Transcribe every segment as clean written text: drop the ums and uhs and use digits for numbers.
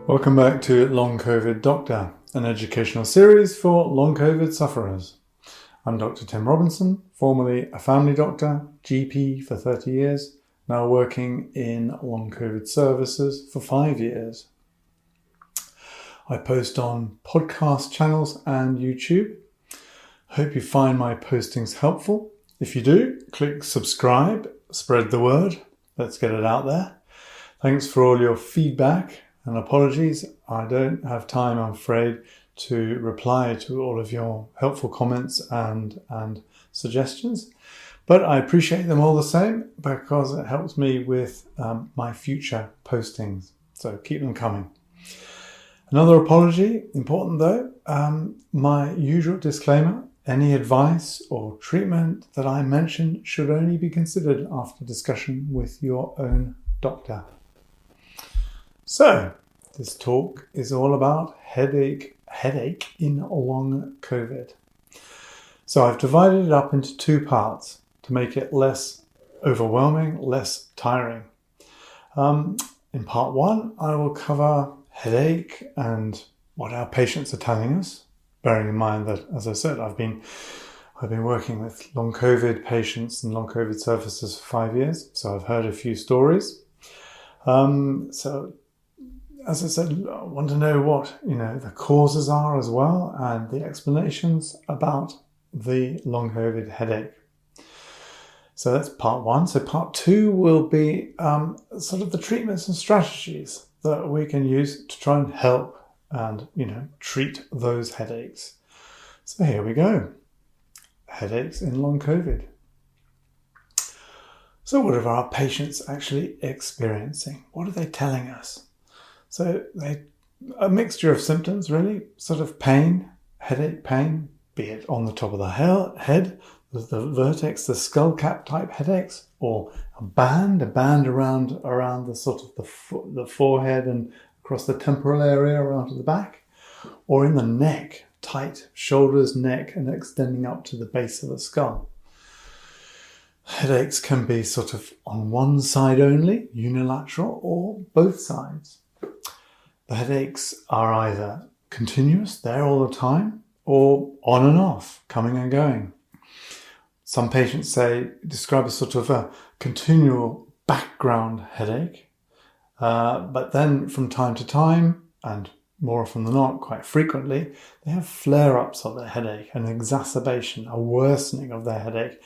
Welcome back to Long COVID Doctor, an educational series for long COVID sufferers. I'm Dr. Tim Robinson, formerly a family doctor, GP for 30 years, now working in Long COVID Services for 5 years. I post on podcast channels and YouTube. Hope you find my postings helpful. If you do, click subscribe, spread the word. Let's get it out there. Thanks for all your feedback and apologies. I don't have time, I'm afraid, to reply to all of your helpful comments and suggestions, but I appreciate them all the same because it helps me with my future postings. So keep them coming. Another apology, important though, my usual disclaimer: any advice or treatment that I mention should only be considered after discussion with your own doctor. So, this talk is all about headache in long COVID. So I've divided it up into two parts to make it less overwhelming, less tiring. In part one, I will cover headache and what our patients are telling us, bearing in mind that, as I said, I've been working with long COVID patients and long COVID services for 5 years, so I've heard a few stories. As I said, I want to know what the causes are as well, and the explanations about the long COVID headache. So that's part one. So part two will be sort of the treatments and strategies that we can use to try and help and treat those headaches. So here we go. Headaches in long COVID. So what are our patients actually experiencing? What are they telling us? So a mixture of symptoms, really, sort of pain, headache pain, be it on the top of the head, the vertex, the skull cap type headaches, or a band around the sort of the forehead and across the temporal area around to the back, or in the neck, tight shoulders, neck, and extending up to the base of the skull. Headaches can be sort of on one side only, unilateral, or both sides. The headaches are either continuous, there all the time, or on and off, coming and going. Some patients describe a sort of a continual background headache, but then from time to time, and more often than not, quite frequently, they have flare-ups of their headache, an exacerbation, a worsening of their headache,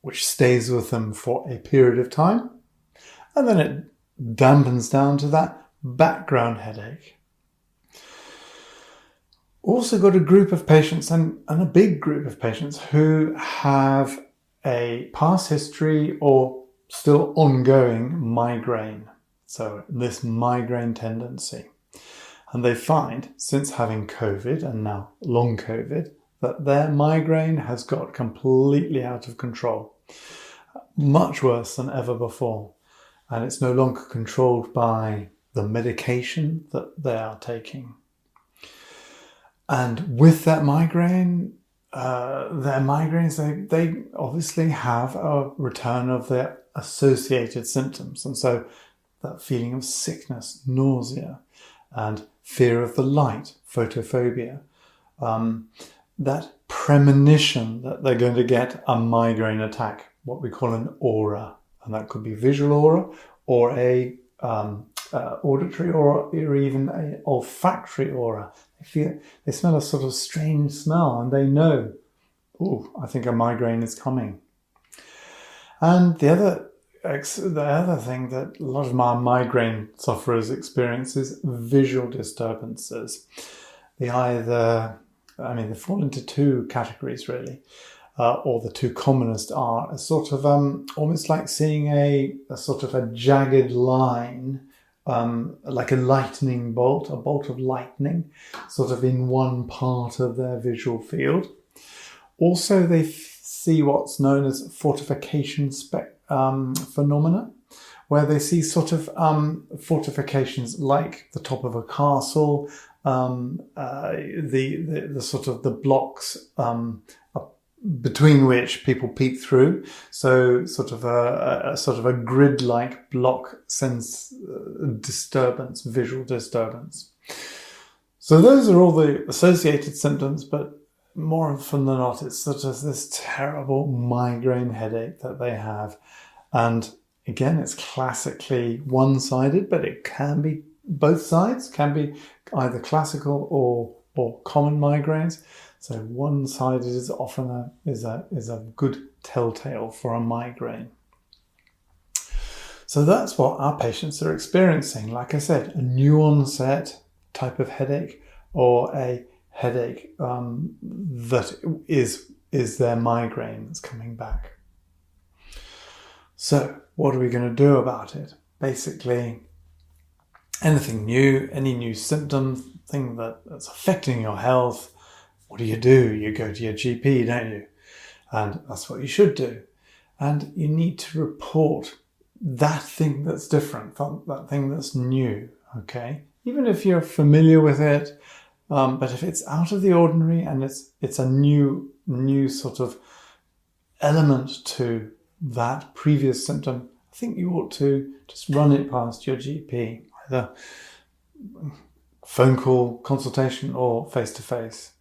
which stays with them for a period of time, and then it dampens down to that background headache. Also got a group of patients and a big group of patients who have a past history or still ongoing migraine. So this migraine tendency. And they find, since having COVID and now long COVID, that their migraine has got completely out of control. Much worse than ever before. And it's no longer controlled by the medication that they are taking. And with that migraine, their migraines, they obviously have a return of their associated symptoms. And so that feeling of sickness, nausea, and fear of the light, photophobia, that premonition that they're going to get a migraine attack, what we call an aura. And that could be visual aura or a auditory aura, or even an olfactory aura. They smell a sort of strange smell, and they know, I think a migraine is coming. And the other thing that a lot of my migraine sufferers experience is visual disturbances. They fall into two categories really. Or the two commonest are a sort of almost like seeing a sort of a jagged line, like a lightning bolt, a bolt of lightning, sort of in one part of their visual field. Also, they see what's known as fortification phenomena, where they see sort of fortifications like the top of a castle, the sort of the blocks between which people peek through. So sort of a grid-like block sense disturbance, visual disturbance. So those are all the associated symptoms, but more often than not, it's such as this terrible migraine headache that they have. And again, it's classically one-sided, but it can be both sides, can be either classical or common migraines. So one-sided is often a good telltale for a migraine. So that's what our patients are experiencing. Like I said, a new onset type of headache, or a headache that is their migraine that's coming back. So what are we going to do about it? Basically, anything new, any new symptom, thing that's affecting your health, what do? You go to your GP, don't you? And that's what you should do. And you need to report that thing that's different, that thing that's new, okay? Even if you're familiar with it, but if it's out of the ordinary and it's a new sort of element to that previous symptom, I think you ought to just run it past your GP, either phone call, consultation, or face-to-face.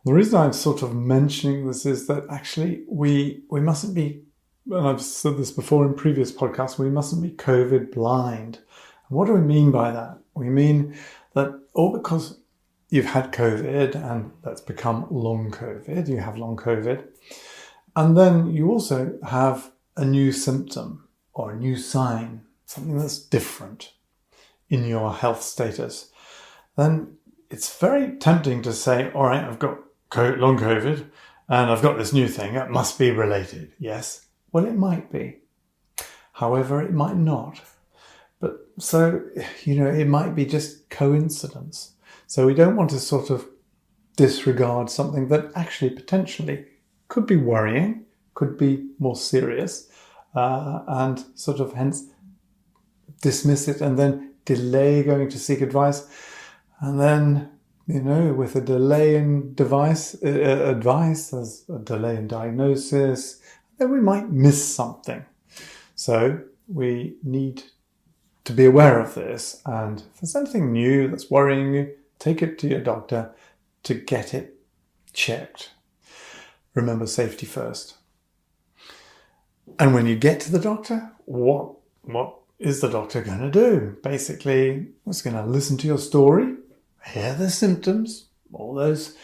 The reason I'm sort of mentioning this is that actually we mustn't be, and I've said this before in previous podcasts, we mustn't be COVID blind. And what do we mean by that? We mean that all because you've had COVID and that's become long COVID, you have long COVID, and then you also have a new symptom or a new sign, something that's different in your health status, then it's very tempting to say, all right, I've got long COVID and I've got this new thing, it must be related. Yes, well, it might be. However, it might not. But so, it might be just coincidence. So we don't want to sort of disregard something that actually potentially could be worrying, could be more serious, and sort of hence dismiss it and then delay going to seek advice. And then, with a delay in advice, there's a delay in diagnosis, then we might miss something. So we need to be aware of this. And if there's anything new that's worrying you, take it to your doctor to get it checked. Remember, safety first. And when you get to the doctor, what is the doctor going to do? Basically, it's going to listen to your story, hear the symptoms, all those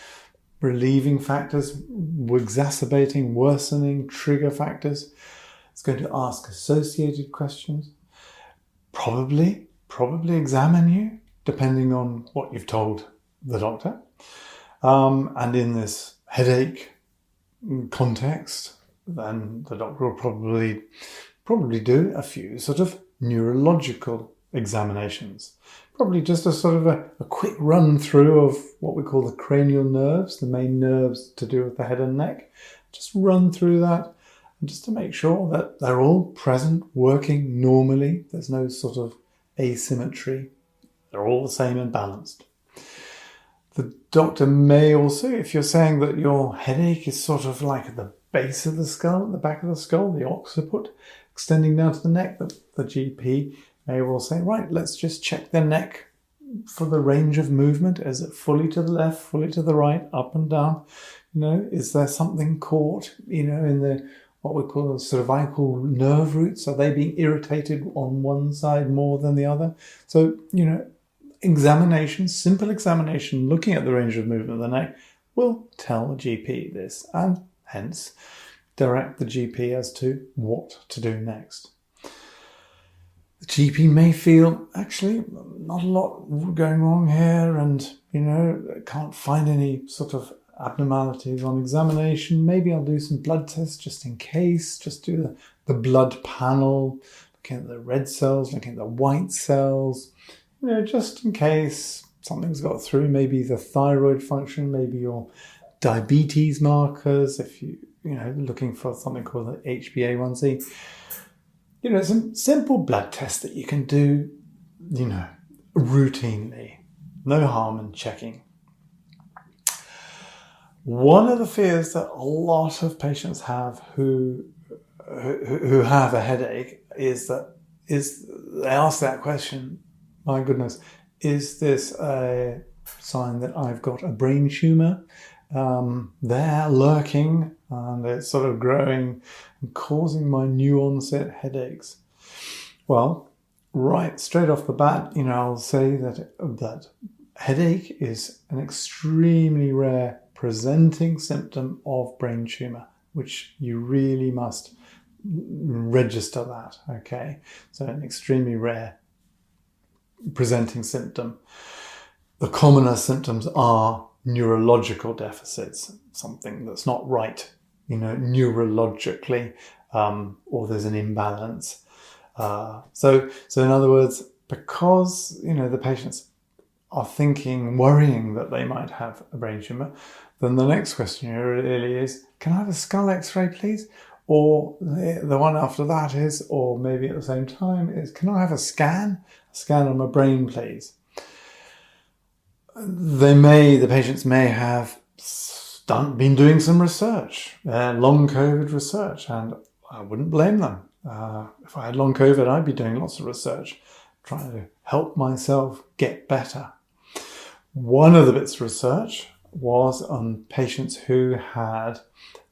relieving factors, exacerbating, worsening, trigger factors. It's going to ask associated questions, probably examine you, depending on what you've told the doctor. And in this headache context, then the doctor will probably do a few sort of neurological examinations. Probably just a sort of a quick run through of what we call the cranial nerves, the main nerves to do with the head and neck. Just run through that, and just to make sure that they're all present, working normally. There's no sort of asymmetry. They're all the same and balanced. The doctor may also, if you're saying that your headache is sort of like at the base of the skull, at the back of the skull, the occiput, extending down to the neck, the GP may well say, right, let's just check the neck for the range of movement. Is it fully to the left, fully to the right, up and down? Is there something caught, in the what we call the cervical nerve roots? Are they being irritated on one side more than the other? So, examination, simple examination, looking at the range of movement of the neck will tell the GP this, and hence direct the GP as to what to do next. The GP may feel, actually, not a lot going wrong here, and, can't find any sort of abnormalities on examination. Maybe I'll do some blood tests just in case, just do the blood panel, looking at the red cells, looking at the white cells, just in case something's got through, maybe the thyroid function, maybe your diabetes markers, if looking for something called the HbA1c. Some simple blood tests that you can do, routinely. No harm in checking. One of the fears that a lot of patients have who have a headache is they ask that question, my goodness, is this a sign that I've got a brain tumour there lurking, and it's sort of growing and causing my new onset headaches? Well, right straight off the bat, I'll say that headache is an extremely rare presenting symptom of brain tumour, which you really must register that, okay? So an extremely rare presenting symptom. The commoner symptoms are neurological deficits, something that's not right, neurologically, or there's an imbalance. So in other words, because, the patients are worrying that they might have a brain tumour, then the next question really is, can I have a skull x-ray, please? Or the one after that is, or maybe at the same time, is, can I have a scan on my brain, please? The patients may have been doing some research, long COVID research, and I wouldn't blame them. If I had long COVID, I'd be doing lots of research, trying to help myself get better. One of the bits of research was on patients who had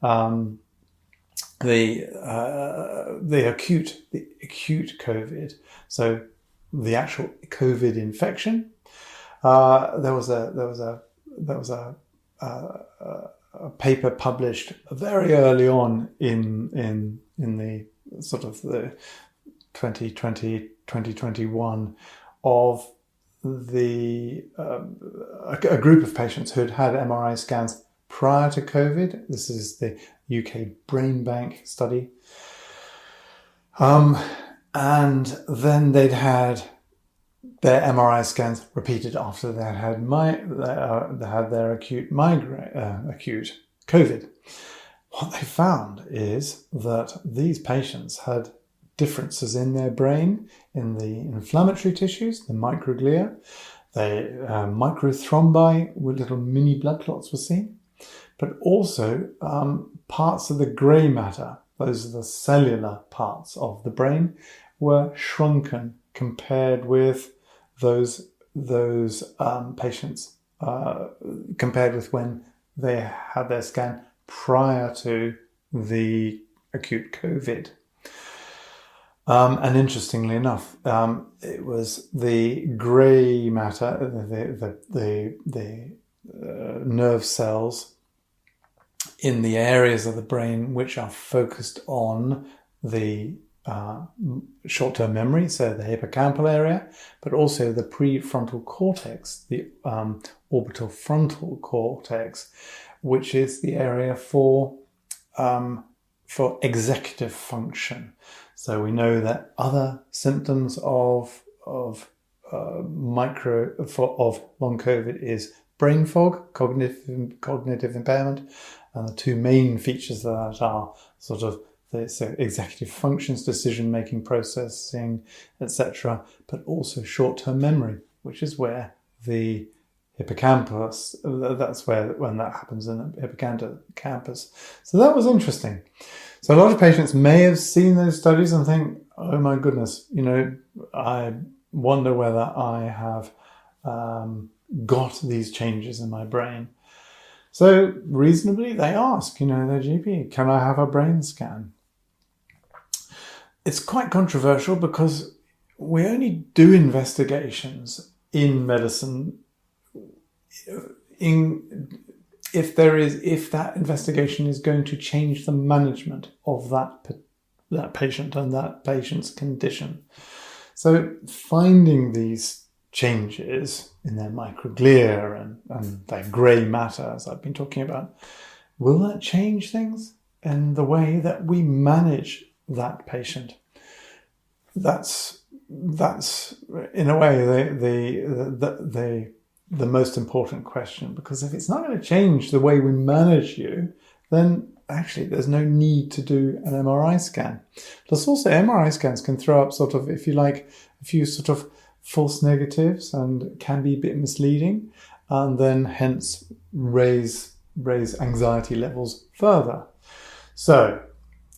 the acute COVID, so the actual COVID infection. There was a paper published very early on in the sort of the 2020-2021 of a group of patients who had MRI scans prior to COVID. This is the UK Brain Bank study. And then they'd had their MRI scans repeated after they had their acute COVID. What they found is that these patients had differences in their brain, in the inflammatory tissues, the microglia. Microthrombi with little mini blood clots were seen, but also parts of the grey matter, those are the cellular parts of the brain, were shrunken compared with those patients, compared with when they had their scan prior to the acute COVID. And interestingly enough, it was the grey matter, the nerve cells in the areas of the brain which are focused on the short-term memory, so the hippocampal area, but also the prefrontal cortex, the orbital frontal cortex, which is the area for executive function. So we know that other symptoms of long COVID is brain fog, cognitive impairment, and the two main features of that are sort of so executive functions, decision-making, processing, etc., but also short-term memory, which is where the hippocampus, that's when that happens in the hippocampus. So that was interesting. So a lot of patients may have seen those studies and think, oh my goodness, I wonder whether I have got these changes in my brain. So reasonably, they ask, their GP, can I have a brain scan? It's quite controversial because we only do investigations in medicine if that investigation is going to change the management of that patient and that patient's condition. So finding these changes in their microglia and their grey matter, as I've been talking about, will that change things in the way that we manage that patient? That's in a way the most important question, because if it's not going to change the way we manage you, then actually there's no need to do an MRI scan. Plus also MRI scans can throw up sort of, if you like, a few sort of false negatives and can be a bit misleading, and then hence raise anxiety levels further. So,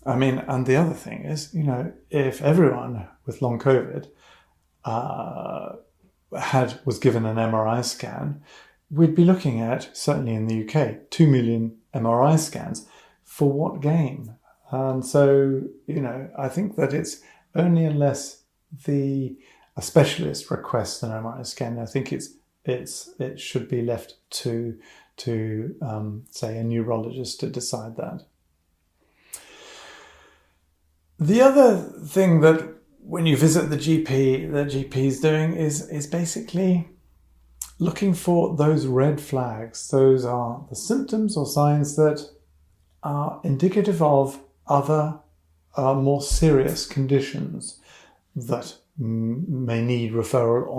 and the other thing is, if everyone with long COVID was given an MRI scan, we'd be looking at, certainly in the UK, 2 million MRI scans. For what gain? And so, I think that it's only unless a specialist requests an MRI scan, I think it should be left to say a neurologist to decide that. The other thing that when you visit the GP is doing is basically looking for those red flags. Those are the symptoms or signs that are indicative of other more serious conditions that may need referral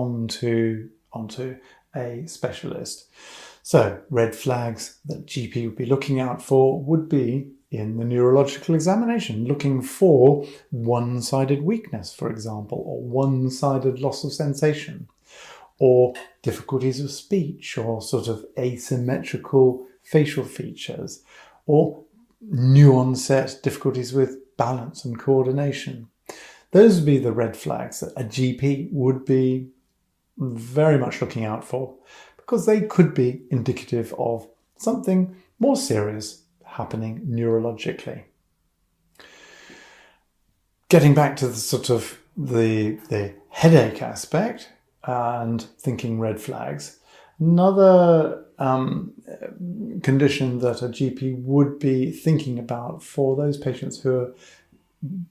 onto a specialist. So red flags that GP would be looking out for would be in the neurological examination, looking for one-sided weakness, for example, or one-sided loss of sensation, or difficulties of speech, or sort of asymmetrical facial features, or new onset difficulties with balance and coordination. Those would be the red flags that a GP would be very much looking out for, because they could be indicative of something more serious happening neurologically. Getting back to the sort of the headache aspect and thinking red flags, another condition that a GP would be thinking about for those patients who are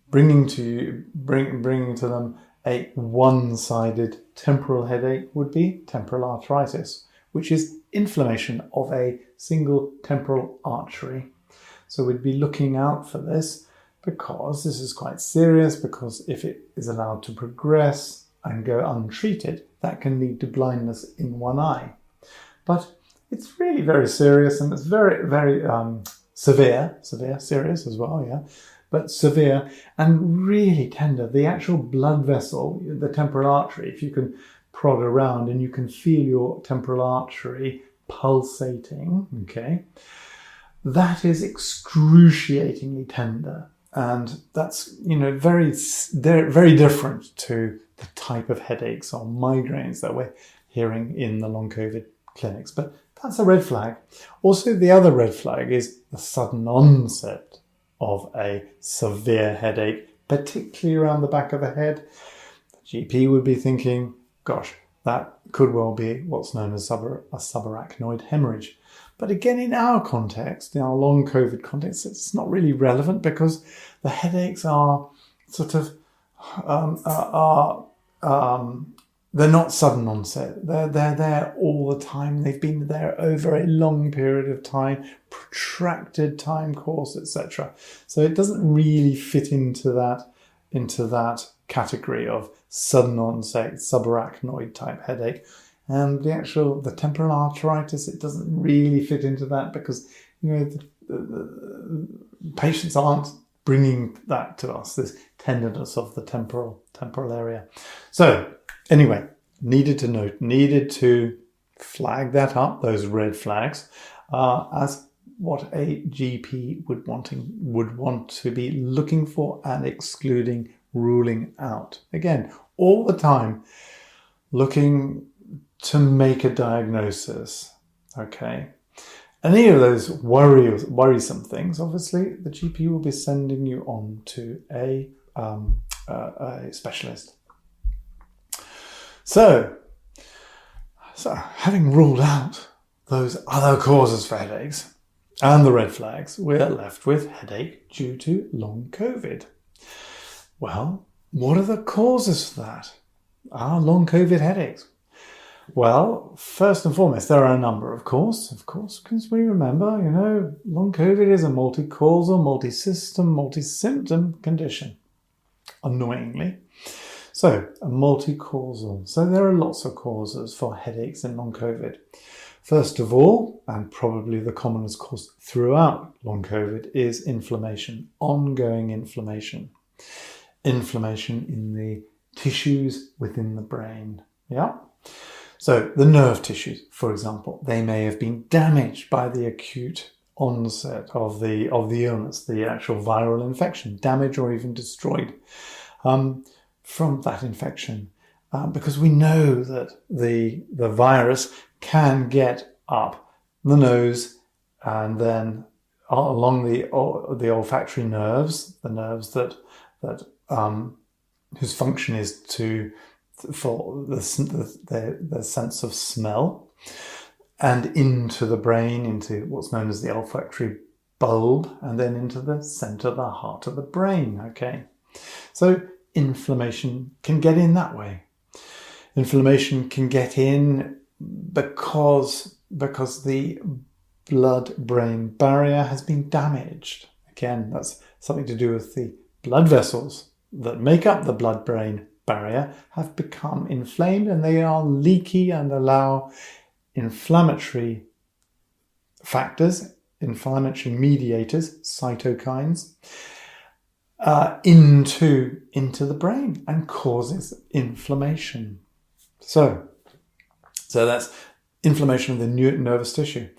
bringing to them a one-sided temporal headache would be temporal arteritis, which is inflammation of a single temporal artery. So we'd be looking out for this, because this is quite serious, because if it is allowed to progress and go untreated, that can lead to blindness in one eye. But it's really very serious, and it's very, very serious as well, yeah, but severe and really tender. The actual blood vessel, the temporal artery, if you can prod around and you can feel your temporal artery pulsating, okay, that is excruciatingly tender. And that's, very, very different to the type of headaches or migraines that we're hearing in the long COVID clinics. But that's a red flag. Also, the other red flag is the sudden onset of a severe headache, particularly around the back of the head. The GP would be thinking, gosh, that could well be what's known as a subarachnoid hemorrhage. But again, in our context, in our long COVID context, it's not really relevant, because the headaches are sort of, they're not sudden onset. They're there all the time. They've been there over a long period of time, protracted time course, etc. So it doesn't really fit into that category of sudden onset subarachnoid type headache. And the temporal arteritis, it doesn't really fit into that, because the patients aren't bringing that to us, this tenderness of the temporal area. So anyway, needed to flag that up, those red flags, as what a GP would want to be looking for and excluding, ruling out. Again, all the time looking to make a diagnosis, okay? Any of those worrisome things, obviously, the GP will be sending you on to a specialist. So having ruled out those other causes for headaches and the red flags, we're left with headache due to long COVID. Well, what are the causes for that? Are long COVID headaches? Well, first and foremost, there are a number, of course, because we remember, long COVID is a multi-causal, multi-system, multi-symptom condition, annoyingly. So, a multi-causal. So there are lots of causes for headaches in long COVID. First of all, and probably the commonest cause throughout long COVID, is inflammation, ongoing inflammation. Inflammation in the tissues within the brain, yeah? So the nerve tissues, for example, they may have been damaged by the acute onset of the illness, the actual viral infection, damaged or even destroyed from that infection. because we know that the virus can get up the nose and then along the olfactory nerves, the nerves that whose function is for the sense of smell, and into the brain, into what's known as the olfactory bulb, and then into the center, the heart of the brain. Okay, so inflammation can get in that way. Inflammation can get in because the blood-brain barrier has been damaged. Again, that's something to do with the blood vessels that make up the blood-brain barrier have become inflamed, and they are leaky and allow inflammatory factors, inflammatory mediators, cytokines, into the brain and causes inflammation. So that's inflammation of the nervous tissue.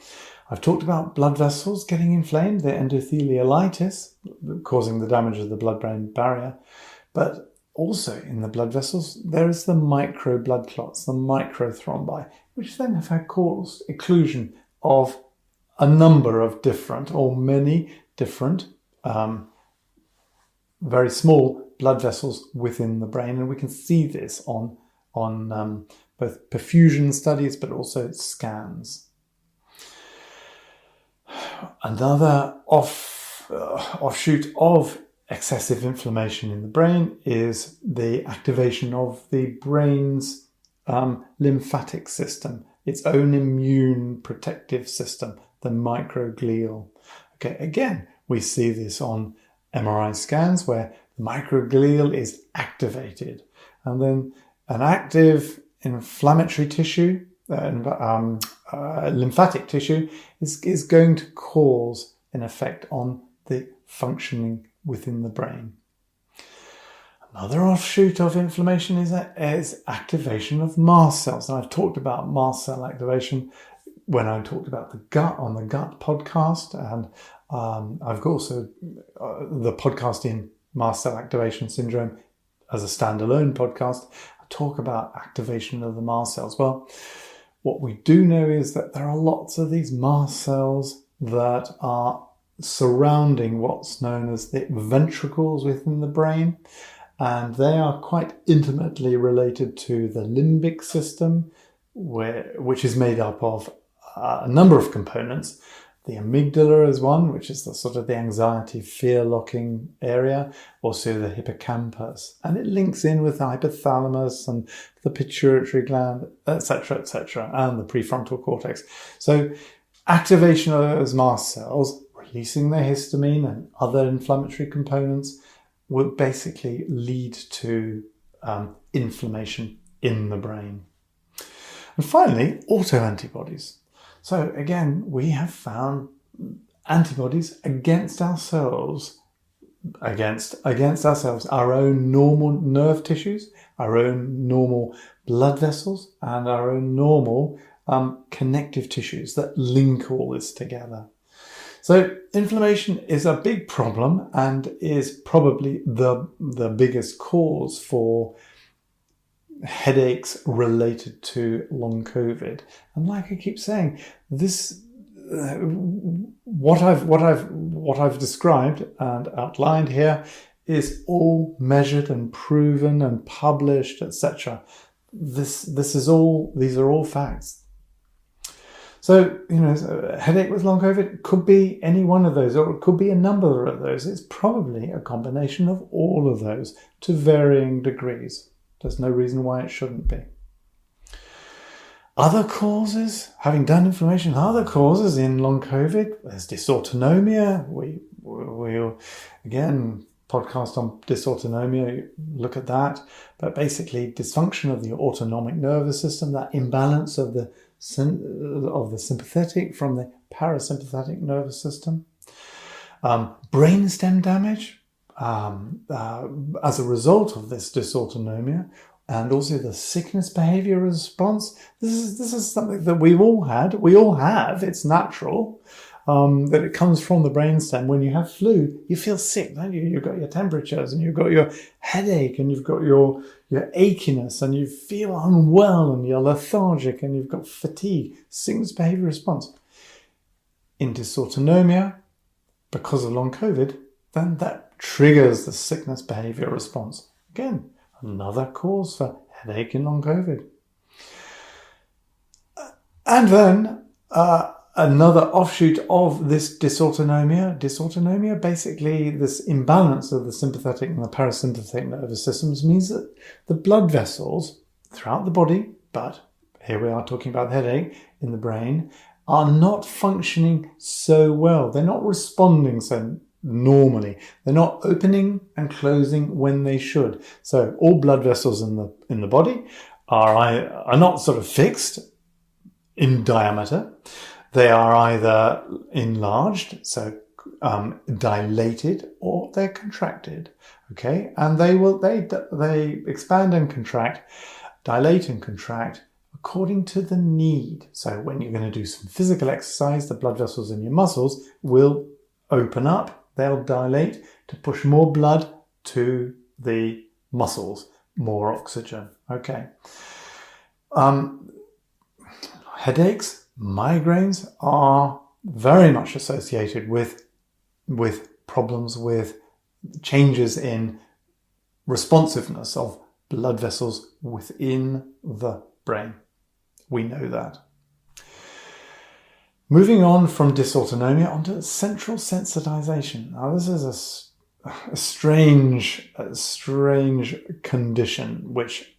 I've talked about blood vessels getting inflamed, the endothelialitis causing the damage of the blood-brain barrier, but also in the blood vessels there is the micro blood clots, the microthrombi, which then have caused occlusion of a number of different, or many different, very small blood vessels within the brain, and we can see this on both perfusion studies but also scans. Another offshoot of excessive inflammation in the brain is the activation of the brain's lymphatic system, its own immune protective system, the microglial. Okay, again, we see this on MRI scans where the microglial is activated, and then an active inflammatory tissue, lymphatic tissue, is going to cause an effect on the functioning within the brain. Another offshoot of inflammation is activation of mast cells. And I've talked about mast cell activation when I talked about the gut on the gut podcast, and I've also the podcast in mast cell activation syndrome as a standalone podcast. I talk about activation of the mast cells. Well, what we do know is that there are lots of these mast cells that are surrounding what's known as the ventricles within the brain, and they are quite intimately related to the limbic system, which is made up of a number of components. The amygdala is one, which is the sort of the anxiety, fear-locking area, also the hippocampus, and it links in with the hypothalamus and the pituitary gland, etc., and the prefrontal cortex. So activation of those mast cells, releasing the histamine and other inflammatory components, will basically lead to inflammation in the brain. And finally, autoantibodies. So again, we have found antibodies against ourselves, our own normal nerve tissues, our own normal blood vessels, and our own normal connective tissues that link all this together. So inflammation is a big problem and is probably the biggest cause for headaches related to long COVID. And like I keep saying, this what I've described and outlined here is all measured and proven and published, etc. These are all facts. So, a headache with long COVID could be any one of those, or it could be a number of those. It's probably a combination of all of those to varying degrees. There's no reason why it shouldn't be. Other causes, having done inflammation, other causes in long COVID, there's dysautonomia. We'll again, podcast on dysautonomia, look at that. But basically, dysfunction of the autonomic nervous system, that imbalance of the sympathetic from the parasympathetic nervous system. Brainstem damage as a result of this dysautonomia, and also the sickness behavior response. This is something that we've all had. We all have. It's natural. that it comes from the brainstem. When you have flu, you feel sick, don't you? You've got your temperatures and you've got your headache and you've got your achiness and you feel unwell and you're lethargic and you've got fatigue. Sickness behavior response. In dysautonomia, because of long COVID, then that triggers the sickness behavior response. Again, another cause for headache in long COVID. And then another offshoot of this dysautonomia, basically this imbalance of the sympathetic and the parasympathetic nervous systems, means that the blood vessels throughout the body, but here we are talking about the headache in the brain, are not functioning so well. They're not responding so normally. They're not opening and closing when they should. So all blood vessels in the body are not sort of fixed in diameter. They are either enlarged, so dilated, or they're contracted. Okay, and they expand and contract, dilate and contract according to the need. So when you're going to do some physical exercise, the blood vessels in your muscles will open up. They'll dilate to push more blood to the muscles, more oxygen. Okay. Headaches, migraines are very much associated with problems with changes in responsiveness of blood vessels within the brain. We know that. Moving on from dysautonomia onto central sensitization. Now, this is a strange condition which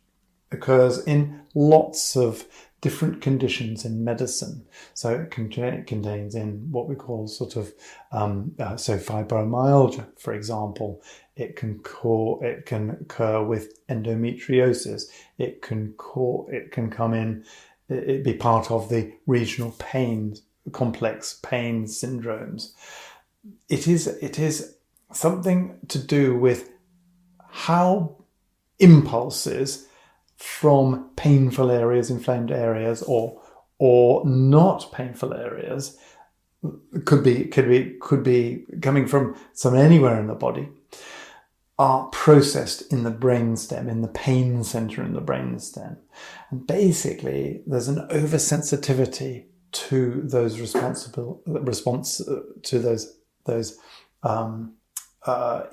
occurs in lots of different conditions in medicine. So it contains in what we call sort of fibromyalgia, for example. It can occur with endometriosis. It can come in. It be part of the regional pain, complex pain syndromes. It is something to do with how impulses from painful areas, inflamed areas, or not painful areas could be coming from anywhere in the body, are processed in the brainstem, in the pain center in the brainstem. And basically, there's an oversensitivity to those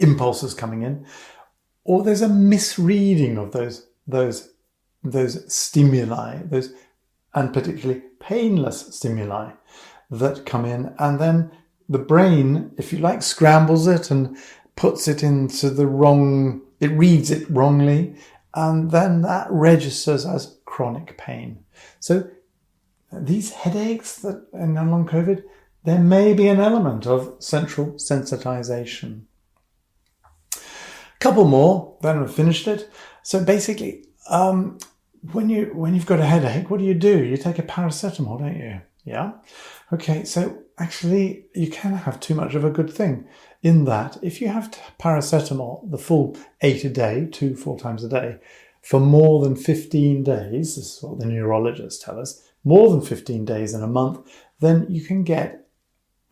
impulses coming in, or there's a misreading of those stimuli, and particularly painless stimuli that come in, and then the brain, if you like, scrambles it and puts it into it reads it wrongly, and then that registers as chronic pain. So these headaches that in long COVID, there may be an element of central sensitization. A couple more, then we've finished it. So basically, when you've got a headache, what do? You take a paracetamol, don't you? Yeah? Okay, so actually you can have too much of a good thing, in that if you have paracetamol, the full 8 a day, 4 times a day, for more than 15 days, this is what the neurologists tell us, more than 15 days in a month, then you can get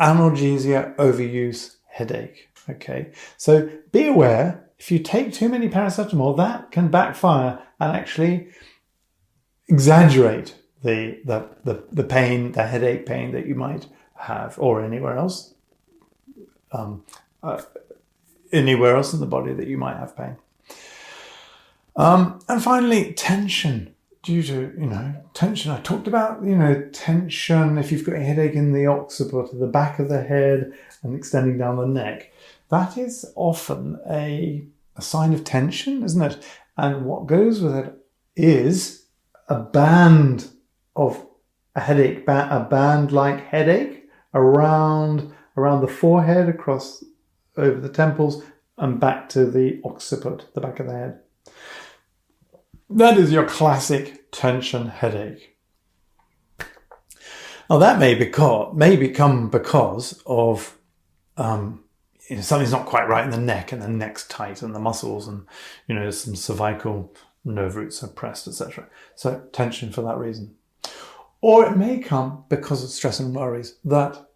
analgesia overuse headache. Okay, so be aware, if you take too many paracetamol, that can backfire and actually exaggerate the pain, the headache pain that you might have, or anywhere else in the body that you might have pain. And finally, tension. Due to, tension. I talked about, tension. If you've got a headache in the occiput, the back of the head and extending down the neck, that is often a sign of tension, isn't it? And what goes with it is a band of a headache, a band-like headache around the forehead, across over the temples, and back to the occiput, the back of the head. That is your classic tension headache. Now that may become because of something's not quite right in the neck, and the neck's tight, and the muscles, and some cervical nerve roots are pressed, etc. So tension for that reason. Or it may come because of stress and worries, that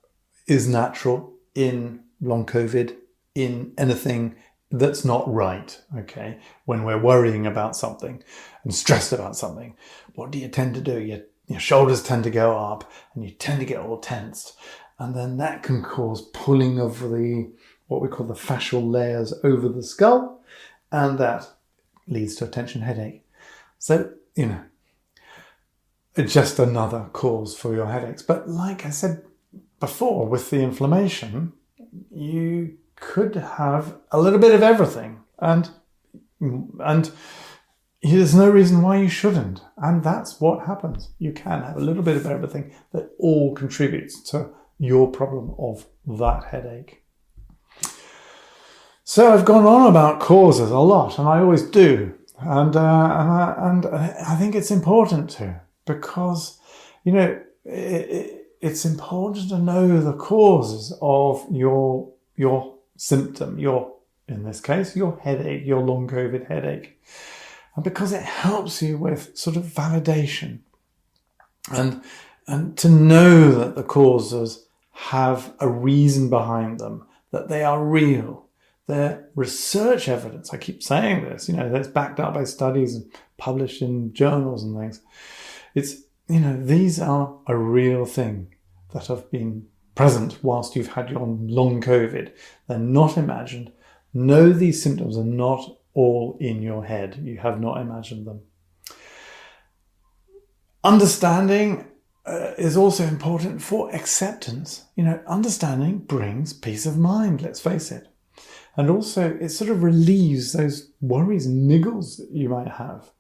is natural in long COVID, in anything that's not right, okay? When we're worrying about something and stressed about something, what do you tend to do? Your shoulders tend to go up and you tend to get all tensed. And then that can cause pulling of what we call the fascial layers over the skull, and that leads to a tension headache. So, it's just another cause for your headaches. But like I said before, with the inflammation, you could have a little bit of everything, and there's no reason why you shouldn't. And that's what happens. You can have a little bit of everything that all contributes to your problem of that headache. So I've gone on about causes a lot, and I always do, and I think it's important to, because it's important to know the causes of your symptom, in this case, your headache, your long COVID headache. And because it helps you with sort of validation and to know that the causes have a reason behind them, that they are real. They're research evidence. I keep saying this, that's backed up by studies and published in journals and things. These are a real thing that have been present whilst you've had your long COVID. They're not imagined. No, these symptoms are not all in your head. You have not imagined them. Understanding is also important for acceptance. Understanding brings peace of mind, let's face it. And also it sort of relieves those worries and niggles that you might have.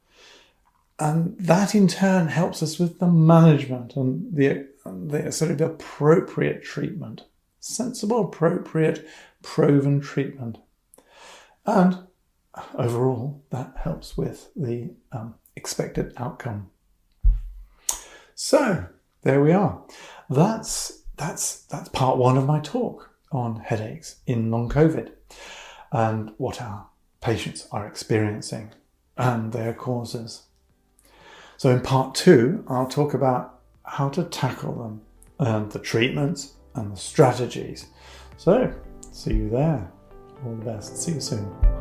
And that in turn helps us with the management and the sort of appropriate treatment. Sensible, appropriate, proven treatment. And overall, that helps with the expected outcome. So there we are. That's part one of my talk on headaches in long COVID and what our patients are experiencing and their causes. So in part two, I'll talk about how to tackle them and the treatments and the strategies. So see you there. All the best. See you soon.